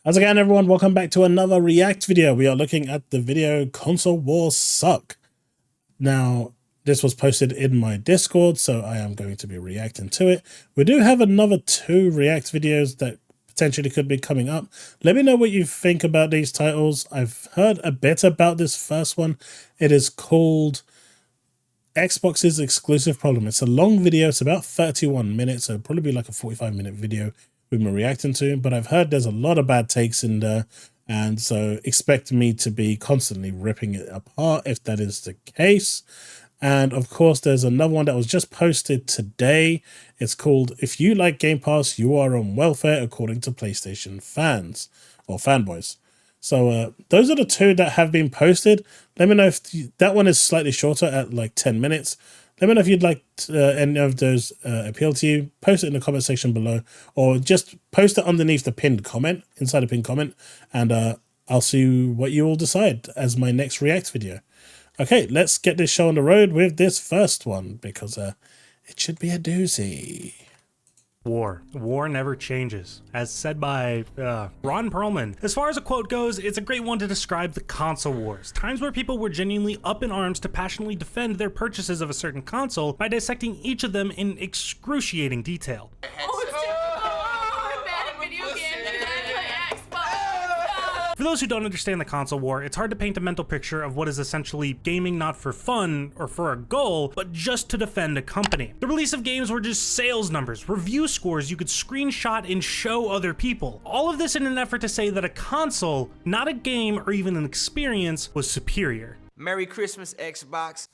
How's it going, everyone? Welcome back to another React video. We are looking at the video Console Wars Suck. Now, this was posted in my Discord, so I am going to be reacting to it. We do have another 2 React videos that potentially could be coming up. Let me know what you think about these titles. I've heard a bit about this first one. It is called Xbox's Exclusive Problem. It's a long video. It's about 31 minutes, so it'll probably be like a 45-minute video we've been reacting to, but I've heard there's a lot of bad takes in there, and so expect me to be constantly ripping it apart if that is the case. And of course, there's another one that was just posted today. It's called If You Like Game Pass, You Are on Welfare, according to PlayStation fans or fanboys. So those are the 2 that have been posted. Let me know if that one is slightly shorter at like 10 minutes. Let me know if you'd like any of those appeal to you. Post it in the comment section below, or just post it underneath the pinned comment, inside the pinned comment, and I'll see what you all decide as my next React video. Okay, let's get this show on the road with this first one, because it should be a doozy. War never changes, as said by Ron Perlman. As far as a quote goes, it's a great one to describe the console wars, times where people were genuinely up in arms to passionately defend their purchases of a certain console by dissecting each of them in excruciating detail. For those who don't understand the console war, it's hard to paint a mental picture of what is essentially gaming not for fun or for a goal, but just to defend a company. The release of games were just sales numbers, review scores you could screenshot and show other people. All of this in an effort to say that a console, not a game or even an experience, was superior. Merry Christmas, Xbox.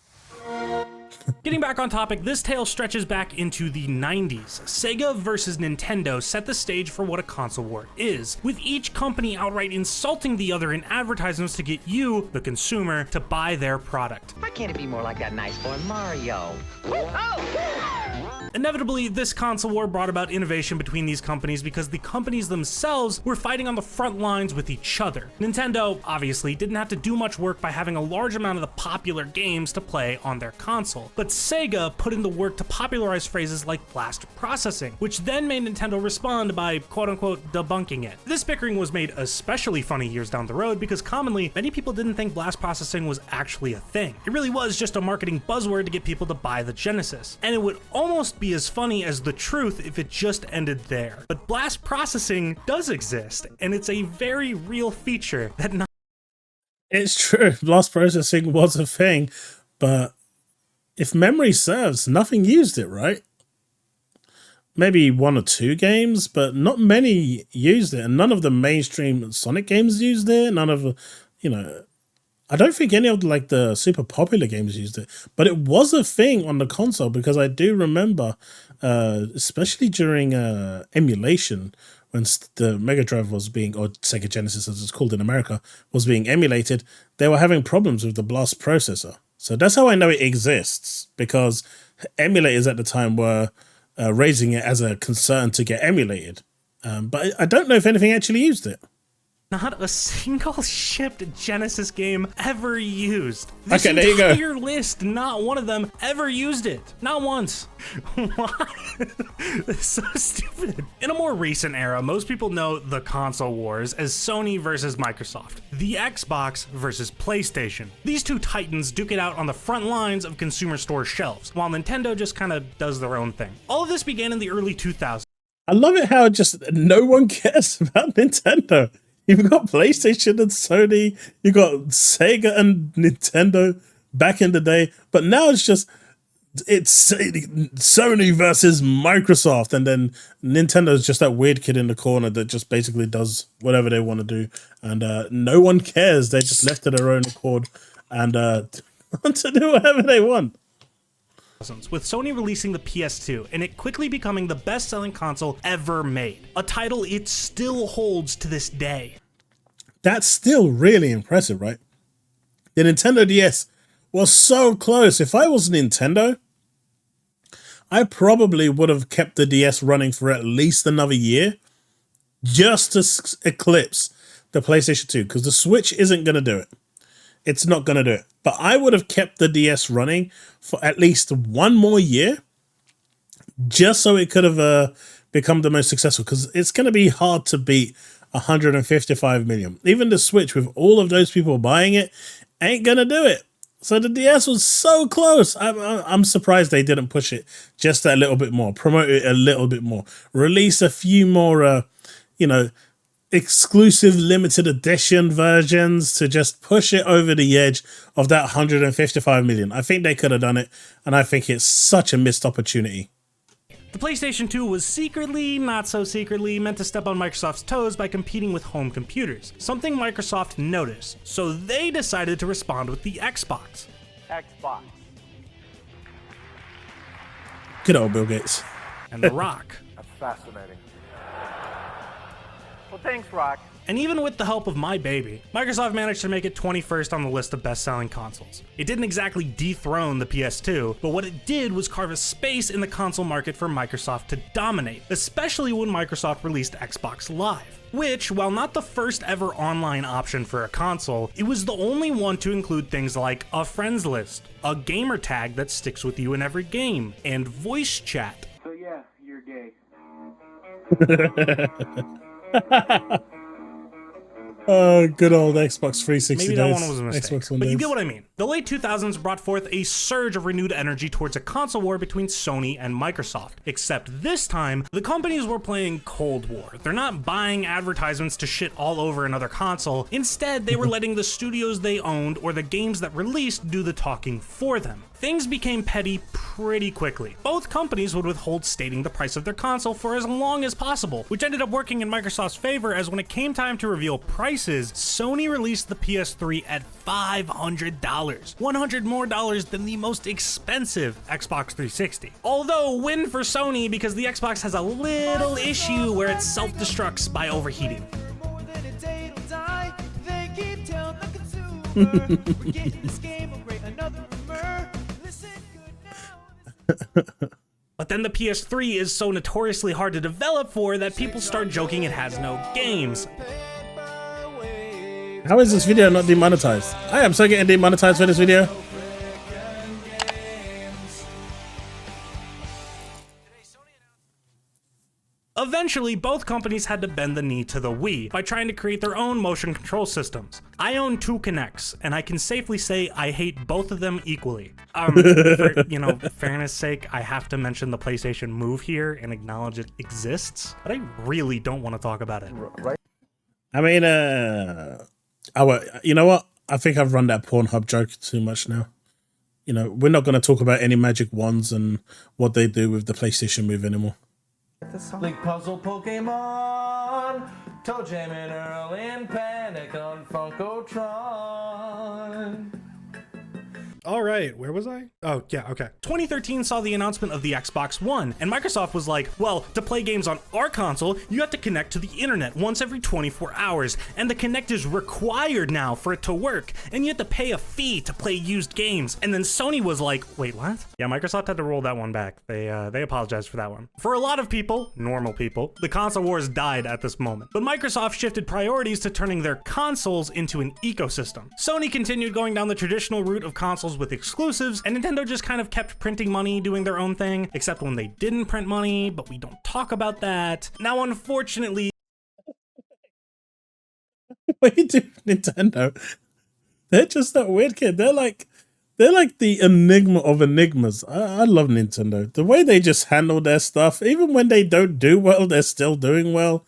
Getting back on topic, this tale stretches back into the 90s. Sega versus Nintendo set the stage for what a console war is, with each company outright insulting the other in advertisements to get you, the consumer, to buy their product. Why can't it be more like that nice boy Mario? Inevitably, this console war brought about innovation between these companies because the companies themselves were fighting on the front lines with each other. Nintendo, obviously, didn't have to do much work by having a large amount of the popular games to play on their console, but Sega put in the work to popularize phrases like blast processing, which then made Nintendo respond by quote-unquote debunking it. This bickering was made especially funny years down the road because commonly, many people didn't think blast processing was actually a thing. It really was just a marketing buzzword to get people to buy the Genesis, and it would almost be as funny as the truth if it just ended there. But blast processing does exist, and it's a very real feature that It's true, blast processing was a thing, but if memory serves, nothing used it, right? Maybe 1 or 2 games, but not many used it, and none of the mainstream Sonic games used it. None of the, I don't think any of like the super popular games used it, but it was a thing on the console because I do remember, especially during emulation, when the Mega Drive was being, or Sega Genesis as it's called in America, was being emulated, they were having problems with the blast processor. So that's how I know it exists, because emulators at the time were raising it as a concern to get emulated. But I don't know if anything actually used it. not a single shipped Genesis game ever used. This okay, there you go. entire list, not one of them ever used it. Not once. Why? It's so stupid. In a more recent era, most people know the console wars as Sony versus Microsoft, the Xbox versus PlayStation. These 2 titans duke it out on the front lines of consumer store shelves, while Nintendo just kind of does their own thing. All of this began in the early 2000s. I love it how just no one cares about Nintendo. You've got PlayStation and Sony, you've got Sega and Nintendo back in the day, but now it's Sony versus Microsoft, and then Nintendo's just that weird kid in the corner that just basically does whatever they want to do, and no one cares. They just left to their own accord and want to do whatever they want. With Sony releasing the PS2 and it quickly becoming the best-selling console ever made, a title it still holds to this day. That's still really impressive, right? The Nintendo DS was so close. If I was Nintendo, I probably would have kept the DS running for at least another year just to eclipse the PlayStation 2, because the Switch isn't going to do it. It's not going to do it. But I would have kept the DS running for at least 1 more year just so it could have become the most successful, because it's going to be hard to beat 155 million. Even the Switch, with all of those people buying it, ain't gonna do it. So the DS was so close. I'm surprised they didn't push it just a little bit more, promote it a little bit more, release a few more, you know, exclusive limited edition versions to just push it over the edge of that 155 million. I think they could have done it, and I think it's such a missed opportunity. The PlayStation 2 was secretly, not so secretly, meant to step on Microsoft's toes by competing with home computers, something Microsoft noticed, so they decided to respond with the Xbox. Xbox. Good old Bill Gates. And The Rock. That's fascinating. Well, thanks, Rock. And even with the help of my baby, Microsoft managed to make it 21st on the list of best-selling consoles. It didn't exactly dethrone the PS2, but what it did was carve a space in the console market for Microsoft to dominate, especially when Microsoft released Xbox Live, which, while not the first ever online option for a console, it was the only one to include things like a friends list, a gamer tag that sticks with you in every game, and voice chat. So yeah, you're gay. Oh, good old Xbox 360 Maybe days. that one was a mistake, Xbox One but you days. get what I mean. The late 2000s brought forth a surge of renewed energy towards a console war between Sony and Microsoft, except this time, the companies were playing Cold War. They're not buying advertisements to shit all over another console. Instead, they were letting the studios they owned or the games that released do the talking for them. Things became petty pretty quickly. Both companies would withhold stating the price of their console for as long as possible, which ended up working in Microsoft's favor, as when it came time to reveal prices, Sony released the PS3 at $500, $100 more than the most expensive Xbox 360. Although, win for Sony because the Xbox has a little issue where it self-destructs by overheating. But then the PS3 is so notoriously hard to develop for that people start joking it has no games. How is this video not demonetized? I am so getting demonetized for this video. Eventually, both companies had to bend the knee to the Wii by trying to create their own motion control systems. I own two Kinects, and I can safely say I hate both of them equally. For, you know, fairness sake, I have to mention the PlayStation Move here and acknowledge it exists, but I really don't want to talk about it. I mean, you know what? I think I've run that Pornhub joke too much now. You know, we're not going to talk about any magic wands and what they do with the PlayStation Move anymore. Link Puzzle Pokemon, Toe Jam and Earl and Panic on Funkotron. All right, where was I? Oh, yeah, okay. 2013 saw the announcement of the Xbox One, and Microsoft was like, well, to play games on our console, you have to connect to the internet once every 24 hours, and the Kinect is required now for it to work, and you have to pay a fee to play used games. And then Sony was like, wait, what? Yeah, Microsoft had to roll that one back. They apologized for that one. For a lot of people, normal people, the console wars died at this moment, but Microsoft shifted priorities to turning their consoles into an ecosystem. Sony continued going down the traditional route of consoles with exclusives, and Nintendo just kind of kept printing money, doing their own thing, except when they didn't print money, but we don't talk about that. Now, unfortunately, What you do, Nintendo? They're just that weird kid. They're like the enigma of enigmas. I love Nintendo. The way they just handle their stuff, even when they don't do well, they're still doing well.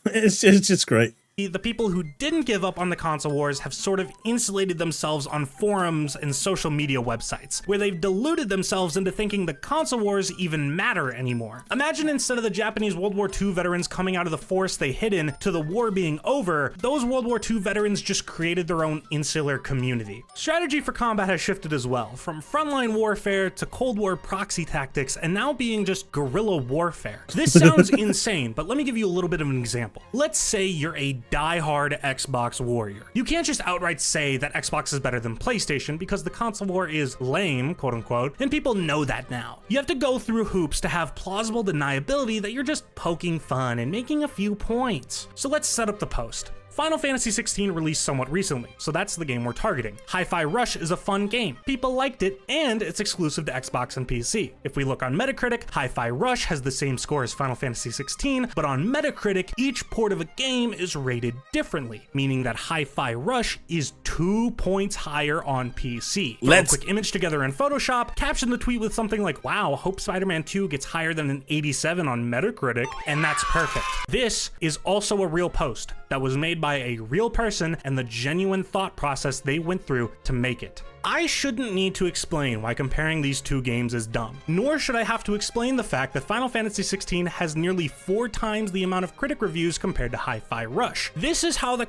It's just great. the people who didn't give up on the console wars have sort of insulated themselves on forums and social media websites, where they've deluded themselves into thinking the console wars even matter anymore. Imagine instead of the Japanese World War II veterans coming out of the forest they hid in to the war being over, those World War II veterans just created their own insular community. Strategy for combat has shifted as well, from frontline warfare to Cold War proxy tactics, and now being just guerrilla warfare. This sounds insane, but let me give you a little bit of an example. Let's say you're a die-hard Xbox warrior. You can't just outright say that Xbox is better than PlayStation because the console war is lame, quote unquote, and people know that now. You have to go through hoops to have plausible deniability that you're just poking fun and making a few points. So let's set up the post. Final Fantasy 16 released somewhat recently, so that's the game we're targeting. Hi-Fi Rush is a fun game. People liked it, and it's exclusive to Xbox and PC. If we look on Metacritic, Hi-Fi Rush has the same score as Final Fantasy 16, but on Metacritic, each port of a game is rated differently, meaning that Hi-Fi Rush is 2 points higher on PC. Throw a quick image together in Photoshop, caption the tweet with something like, wow, hope Spider-Man 2 gets higher than an 87 on Metacritic, and that's perfect. This is also a real post that was made by a real person and the genuine thought process they went through to make it. I shouldn't need to explain why comparing these two games is dumb, nor should I have to explain the fact that Final Fantasy 16 has nearly 4 times the amount of critic reviews compared to Hi-Fi Rush. This is how the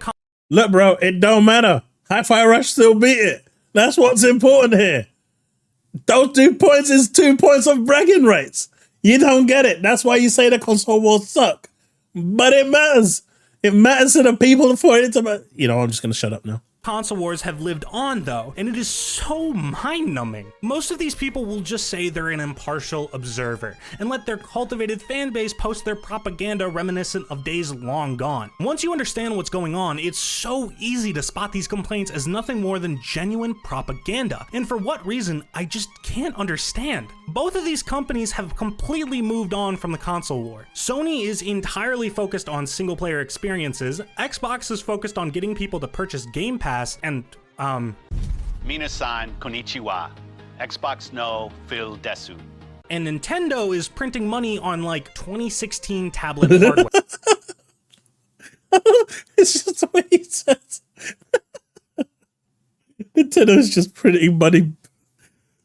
Look, bro, it don't matter. Hi-Fi Rush still beat it. That's what's important here. Those 2 points is 2 points of bragging rights. You don't get it. That's why you say the console wars suck. But it matters. It matters to the people for it to... You know, I'm just going to shut up now. console wars have lived on though, and it is so mind-numbing. Most of these people will just say they're an impartial observer and let their cultivated fan base post their propaganda reminiscent of days long gone. Once you understand what's going on, it's so easy to spot these complaints as nothing more than genuine propaganda, and for what reason, I just can't understand. Both of these companies have completely moved on from the console war. Sony is entirely focused on single-player experiences, Xbox is focused on getting people to purchase Game Pass, and, Minasan konnichiwa. Xbox no Phil Desu. and Nintendo is printing money on, like, 2016 tablet hardware. It's just the way he says. Nintendo's just printing money.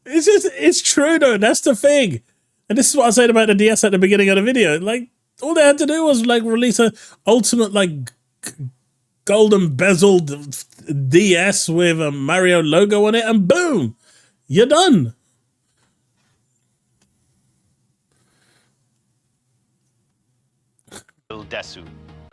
It's true though, that's the thing. And this is what I said about the DS at the beginning of the video. Like, all they had to do was like release a ultimate like golden bezeled DS with a Mario logo on it, and boom, you're done. Phil Desu.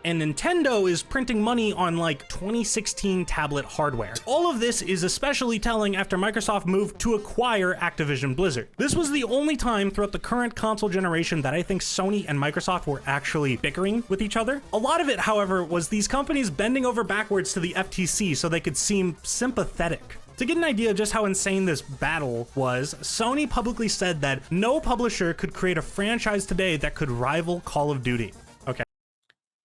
And Nintendo is printing money on like 2016 tablet hardware. All of this is especially telling after Microsoft moved to acquire Activision Blizzard. This was the only time throughout the current console generation that I think Sony and Microsoft were actually bickering with each other. A lot of it, however, was these companies bending over backwards to the FTC so they could seem sympathetic. To get an idea of just how insane this battle was, Sony publicly said that no publisher could create a franchise today that could rival Call of Duty. Okay.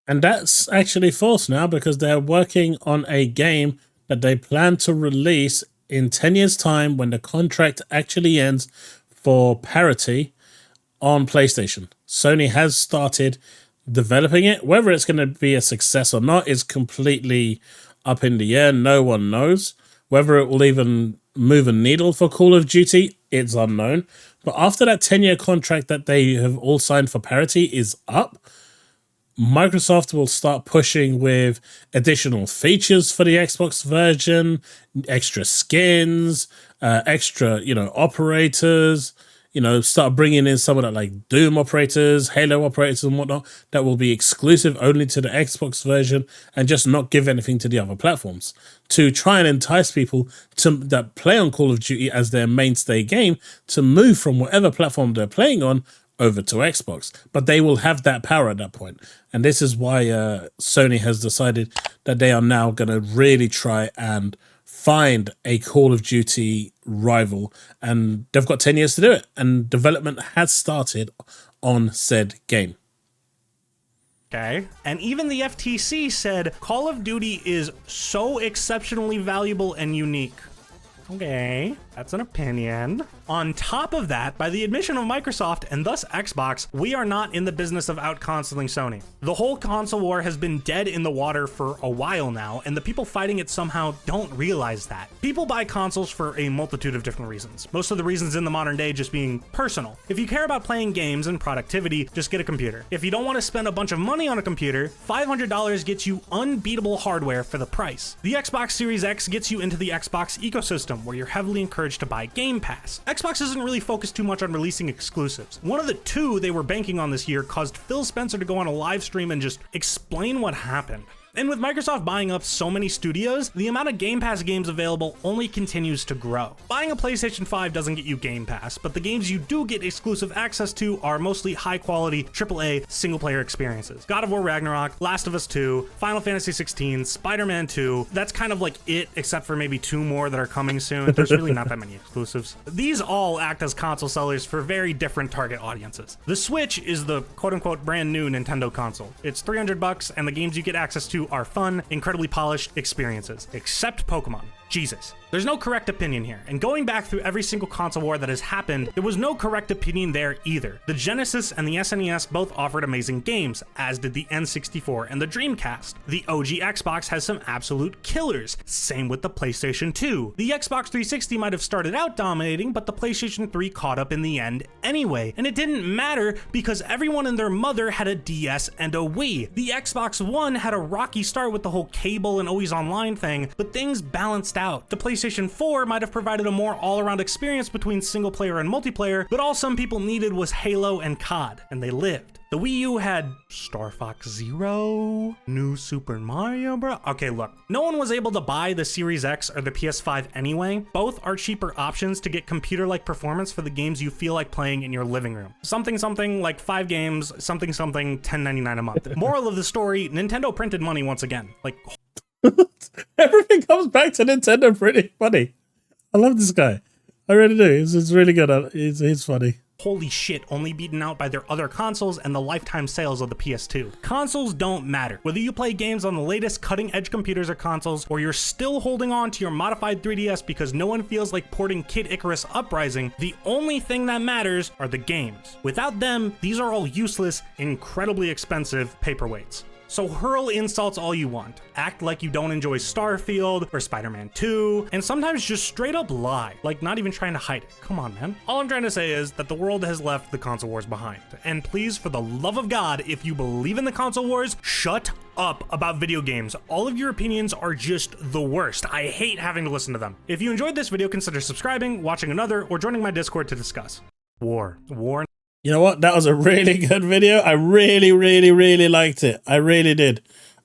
And that's actually false now, because they're working on a game that they plan to release in 10 years' time when the contract actually ends for parity on PlayStation. Sony has started developing it. Whether it's going to be a success or not is completely up in the air. No one knows. Whether it will even move a needle for Call of Duty, it's unknown. But after that 10-year contract that they have all signed for parity is up, Microsoft will start pushing with additional features for the Xbox version, extra skins, extra, operators, start bringing in some of that like Doom operators, Halo operators and whatnot that will be exclusive only to the Xbox version and just not give anything to the other platforms to try and entice people that play on Call of Duty as their mainstay game to move from whatever platform they're playing on over to Xbox, but they will have that power at that point. And this is why Sony has decided that they are now going to really try and find a Call of Duty rival, and they've got 10 years to do it, and development has started on said game. Okay. And even the FTC said Call of Duty is so exceptionally valuable and unique. Okay, that's an opinion. On top of that, by the admission of Microsoft and thus Xbox, we are not in the business of out-consoling Sony. The whole console war has been dead in the water for a while now, and the people fighting it somehow don't realize that. People buy consoles for a multitude of different reasons. Most of the reasons in the modern day just being personal. If you care about playing games and productivity, just get a computer. If you don't want to spend a bunch of money on a computer, $500 gets you unbeatable hardware for the price. The Xbox Series X gets you into the Xbox ecosystem, where you're heavily encouraged to buy Game Pass. Xbox isn't really focused too much on releasing exclusives. One of the two they were banking on this year caused Phil Spencer to go on a live stream and just explain what happened. And with Microsoft buying up so many studios, the amount of Game Pass games available only continues to grow. Buying a PlayStation 5 doesn't get you Game Pass, but the games you do get exclusive access to are mostly high-quality AAA single-player experiences. God of War Ragnarok, Last of Us 2, Final Fantasy 16, Spider-Man 2. That's kind of like it, except for maybe 2 more that are coming soon. There's really not that many exclusives. These all act as console sellers for very different target audiences. The Switch is the quote-unquote brand new Nintendo console. It's $300 and the games you get access to are fun, incredibly polished experiences, except Pokemon. Jesus. There's no correct opinion here, and going back through every single console war that has happened, there was no correct opinion there either. The Genesis and the SNES both offered amazing games, as did the N64 and the Dreamcast. The OG Xbox has some absolute killers, same with the PlayStation 2. The Xbox 360 might have started out dominating, but the PlayStation 3 caught up in the end anyway, and it didn't matter because everyone and their mother had a DS and a Wii. The Xbox One had a rocky start with the whole cable and always online thing, but things balanced out. The PlayStation 4 might have provided a more all-around experience between single player and multiplayer, but all some people needed was Halo and COD, and they lived. The Wii U had Star Fox Zero, New Super Mario Bros. Okay, look, no one was able to buy the Series X or the PS5 anyway. Both are cheaper options to get computer-like performance for the games you feel like playing in your living room. Something like 5 games, something $10.99 a month. Moral of the story, Nintendo printed money once again. Like, Everything comes back to Nintendo pretty funny. I love this guy. I really do. He's really good. He's funny. Holy shit, only beaten out by their other consoles and the lifetime sales of the PS2. Consoles don't matter. Whether you play games on the latest cutting-edge computers or consoles, or you're still holding on to your modified 3DS because no one feels like porting Kid Icarus Uprising, the only thing that matters are the games. Without them, these are all useless, incredibly expensive paperweights. So hurl insults all you want, act like you don't enjoy Starfield or Spider-Man 2, and sometimes just straight up lie, like not even trying to hide it. Come on, man. All I'm trying to say is that the world has left the console wars behind. And please, for the love of God, if you believe in the console wars, shut up about video games. All of your opinions are just the worst. I hate having to listen to them. If you enjoyed this video, consider subscribing, watching another, or joining my Discord to discuss. War. You know what? That was a really good video. I really liked it. I really did.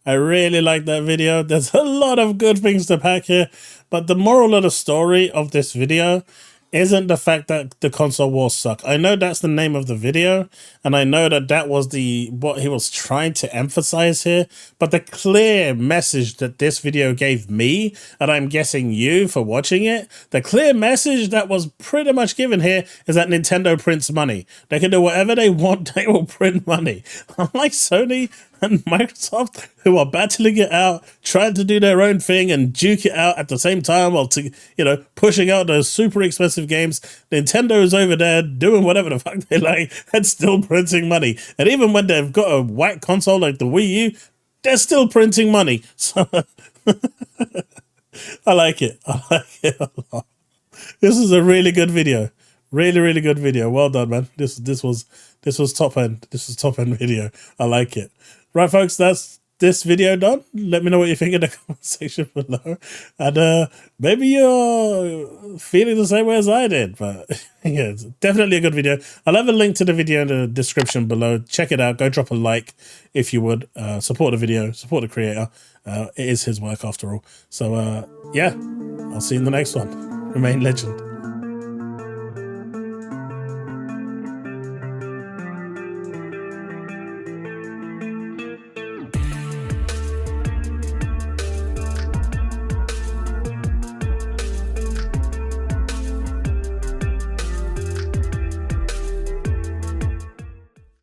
I really liked that video. There's a lot of good things to pack here, but the moral of the story of this video isn't the fact that the console wars suck. I know that's the name of the video, and I know that that was what he was trying to emphasize here, but the clear message that this video gave me, and I'm guessing you for watching it, the clear message that was pretty much given here is that Nintendo prints money. They can do whatever they want, they will print money. Unlike Sony and Microsoft, who are battling it out, trying to do their own thing and duke it out at the same time while, pushing out those super expensive games, Nintendo is over there doing whatever the fuck they like and still printing money. And even when they've got a whack console like the Wii U, they're still printing money. So I like it. I like it a lot. This is a really good video. Really good video. Well done, man. This was top end. This was top end video. I like it. Right, folks, that's this video done. Let me know what you think in the comment section below. And maybe you're feeling the same way as I did. But yeah, it's definitely a good video. I'll have a link to the video in the description below. Check it out. Go drop a like if you would. Support the video. Support the creator. It is his work after all. So yeah, I'll see you in the next one. Remain legend.